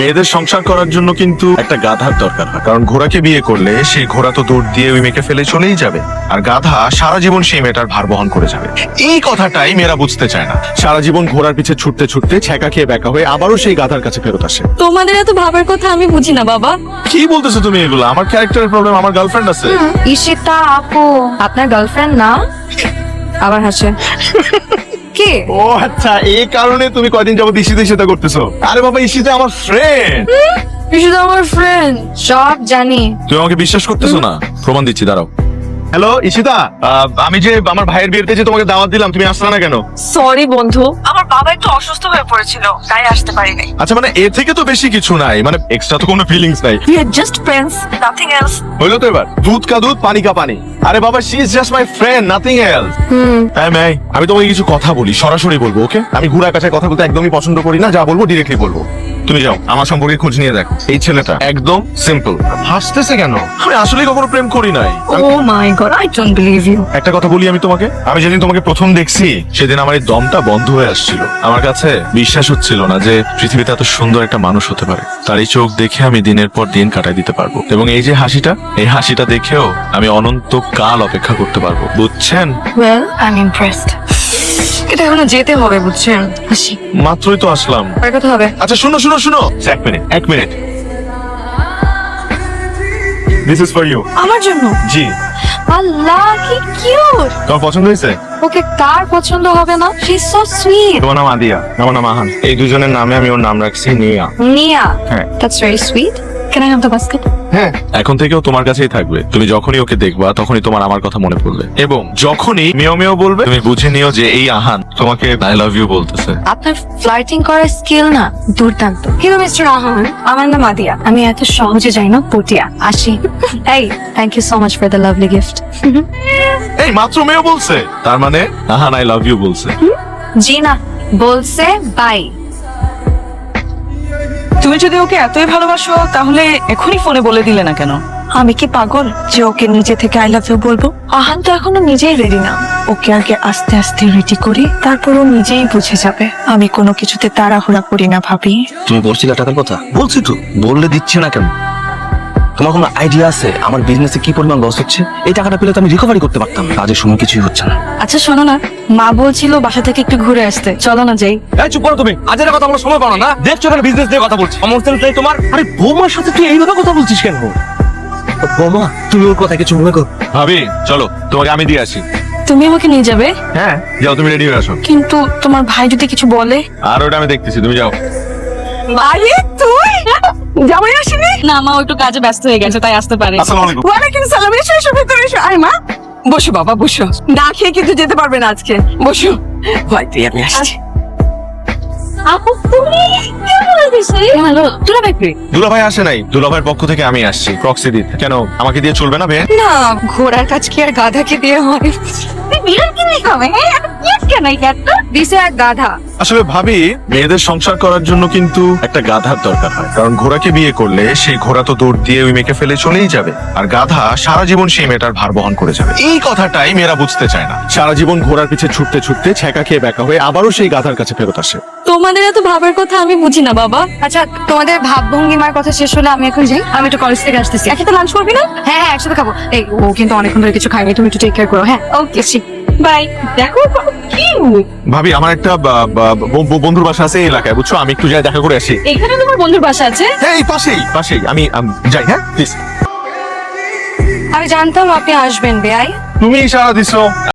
মেয়েদের সংসার করার জন্য কিন্তু একটা গাধার দরকার হয়, কারণ ঘোড়াকে বিয়ে করলে সেই ঘোড়া তো দৌড় দিয়ে ওই মেয়েকে ফেলে চলেই যাবে, আর গাধা সারা জীবন সেই মেয়েটার ভার বহন করে যাবে। এই কথাটাই মেয়েরা বুঝতে চায় না। সারা জীবন ঘোড়ার পিছে ছুটতে ছুটতে ছ্যাঁকা খেয়ে ব্যাকা হয়ে আবারও সেই গাধার কাছে ফেরত আসে। তোমাদের এত ভাবার কথা আমি বুঝি না বাবা। কি বলতেছো তুমি এগুলো? আমার ক্যারেক্টারের প্রবলেম, আমার গার্লফ্রেন্ড আছে। ঈশিতা আপু আপনার গার্লফ্রেন্ড না? আবার হাসে কে? ও আচ্ছা, এই কারণে তুমি কয়দিন যাবত ঈশিতা করতেছো? আরে বাবা, ঈশিতা আমার ফ্রেন্ড। ঈশিতা আমার ফ্রেন্ড, সব জানি। তুমি আমাকে বিশ্বাস করতেছো না? প্রমাণ দিচ্ছি, দাঁড়াও। হ্যালো ঈশিতা, আমি যে আমার ভাইয়ের বিয়েতে যে তোমাকে দাওয়াত দিলাম, তুমি আসলে না কেন? সরি বন্ধু, আমার বাবা একটু অসুস্থ হয়ে পড়েছিল, তাই আসতে পারিনি। আচ্ছা, মানে এর থেকে তো বেশি কিছু নাই, মানে এক্সট্রা তো কোনো ফিলিংস নাই। We are just friends, nothing else. হইলো তো এবার? দুধ কা দুধ, পানি কা পানি। আরে বাবা, she is just my friend, nothing else. আমি তোমাকে কিছু কথা বলি, সরাসরি বলবো, ওকে? আমি ঘুরা কাছায় কথা বলতে একদমই পছন্দ করি না, যা বলবো ডিরেক্টলি বলবো। তুমি যাও, আমার সম্পর্কে খোঁজ নিয়ে দেখো। এই ছেলেটা একদম সিম্পল। হাসতেছে কেন? আমি আসলে কখনো প্রেম করি নাই। Oh my god, I don't believe you. একটা কথা বলি আমি তোমাকে, আমি যেদিন তোমাকে প্রথম দেখছি সেদিন আমার এই দমটা বন্ধ হয়ে আসছিল। আমার কাছে বিশ্বাস হচ্ছিল না যে পৃথিবীতে এত সুন্দর একটা মানুষ হতে পারে। তার এই চোখ দেখে আমি দিনের পর দিন কাটাই দিতে পারবো, এবং এই যে হাসিটা, এই হাসিটা দেখেও আমি অনন্তকাল অপেক্ষা করতে পারবো, বুঝছেন? Well, I'm impressed. এটা এখনো যেতে হবে, বুঝছেন? হাসি মাত্রই তো আসলাম। আর কথা হবে। আচ্ছা শুনো শুনো শুনো, এক minute. This is for you. আমার জন্য? জি। আল্লাহ কি কিউট। তোমার পছন্দ হয়েছে? ওকে কার পছন্দ হবে না? She is so sweet. তোমার নাম আদিয়া, আমার নাম আহান। এই দুজনের নামে আমি ওর নাম রাখছি নিয়া। নিয়া? হ্যাঁ। That's very sweet. Can I have the basket? হ্যাঁ, এখন থেকেও তোমার কাছেই থাকবে। তুমি যখনই ওকে দেখবা তখনই তোমার আমার কথা মনে পড়বে, এবং যখনই মেও মেও বলবে তুমি বুঝে নিও যে এই আহান তোমাকে আই লাভ ইউ বলতেছে। আপনার ফ্লার্টিং করার স্কিল না দুর্দান্ত। হ্যালো মিস্টার আহান, আমার নাম আদিয়া। আমি এত সহজে যাই না পটিয়া। আসি। এই, thank you so much for the lovely gift. এই মাত্র মেও বলছে, তার মানে আহান আই লাভ ইউ বলছে। জি না, বলছে বাই। তুমি যদি ওকে এতই ভালোবাসো তাহলে এখনই ফোনে বলে দিলে না কেন? আমি কি পাগল যে ওকে নিজে থেকে আই লাভ ইউ বলবো? আহান তো এখনো নিজেই রেডি না। ওকে আগে আস্তে আস্তে রেডি করি, তারপর ও নিজেই বুঝে যাবে। আমি কোনো কিছুতে তাড়াহুড়া করি না ভাবি। তুমি বলছিলে টাকার কথা? বলছি তো, বললে দিচ্ছে না কেন? তোমার কোনো আইডিয়া আছে আমার বিজনেসে কি পরিমাণ লস হচ্ছে? এই টাকাটা পেলে তো আমি রিকভারি করতে পারতাম। কাজের সময় কিছুই হচ্ছে না। আচ্ছা শোনো না, মা বলছিল বাসা থেকে একটু ঘুরে আসতে, চলো না যাই। এই চুপ করো তুমি, আজের কথা আমরা সময় পাও না। দেখছো কেন বিজনেস নিয়ে কথা বলছি? সমস্যা নেই তোমার? আরে বৌমার সাথে তুই এইভাবে কথা বলছিস কেন? বৌমা, তুমি ওর কথা কিছু মনে করো। ভাবি চলো, তোমাকে আমি দিয়ে আসি। তুমি আমাকে নিয়ে যাবে? হ্যাঁ যাও, তুমি রেডি হয়ে আসো। কিন্তু তোমার ভাই যদি কিছু বলে? আর ওটা আমি দেখতেছি, তুমি যাও। আরে তুই জামাই আসেনি? না মা, ও একটু কাজে ব্যস্ত হয়ে গেছে, তাই আসতে পারে। আসসালামু আলাইকুম। ওয়ালাইকুম সালাম। এসো এসো, ভেতরে এসো। আয় মা, বসো বাবা বসো। না খেয়ে কিন্তু যেতে পারবে না আজকে। বসো। ভাই তুই, আমি আসছি। আপু তুমি কেমন আছিস? হ্যালো, তুই ব্যাপারে? দুলাভাই আসে নাই, দুলাভাইয়ের পক্ষ থেকে আমি আসছি প্রক্সি দিতে। কেন, আমাকে দিয়ে চলবে না বে? না, ঘোড়ার কাজ কি আর গাধাকে দিয়ে হয়? বিড়াল কিনে খাবে? কেন দিছে এক গাধা। আসলে ভাবি, মেয়েদের সংসার করার জন্য কিন্তু একটা গাধার দরকার হয়, কারণ ঘোড়াকে বিয়ে করলে সেই ঘোড়া তো দৌড় দিয়ে ওই মেয়েকে ফেলে চলেই যাবে, আর গাধা সারা জীবন সেই মেয়েটার ভার বহন করে যাবে। এই কথাটাই মেয়েরা বুঝতে চায় না। সারা জীবন ঘোড়ার পিছে ছুটতে ছুটতে ছ্যাঁকা খেয়ে ব্যাকা হয়ে আবারও সেই গাধার কাছে ফেরত আসে। তোমাদের এত ভাবার কথা আমি বুঝি না বাবা। আচ্ছা, তোমাদের ভাব ভঙ্গিমার কথা শেষ হলে আমি এখন যাই। আমি একটু কলেজ থেকে আসতেছি। একসাথে লাঞ্চ করবি না? হ্যাঁ হ্যাঁ, একসাথে খাবো। এই ও কিন্তু অনেকক্ষণ ধরে কিছু খাইনি, তুমি একটু টেক কেয়ার করো। হ্যাঁ ওকে, বাই। দেখো কি ভাবি, আমার একটা বন্ধুর বাসা আছে এই এলাকায়, বুঝছো? আমি একটু যাই দেখা করে আসি। এখানে তোমার বন্ধুর বাসা আছে? হ্যাঁ এই পাশেই আমি যাই। হ্যাঁ প্লিজ। আমি জানতাম আপনি আসবেন বেআই। তুমি ইশারা দিছো।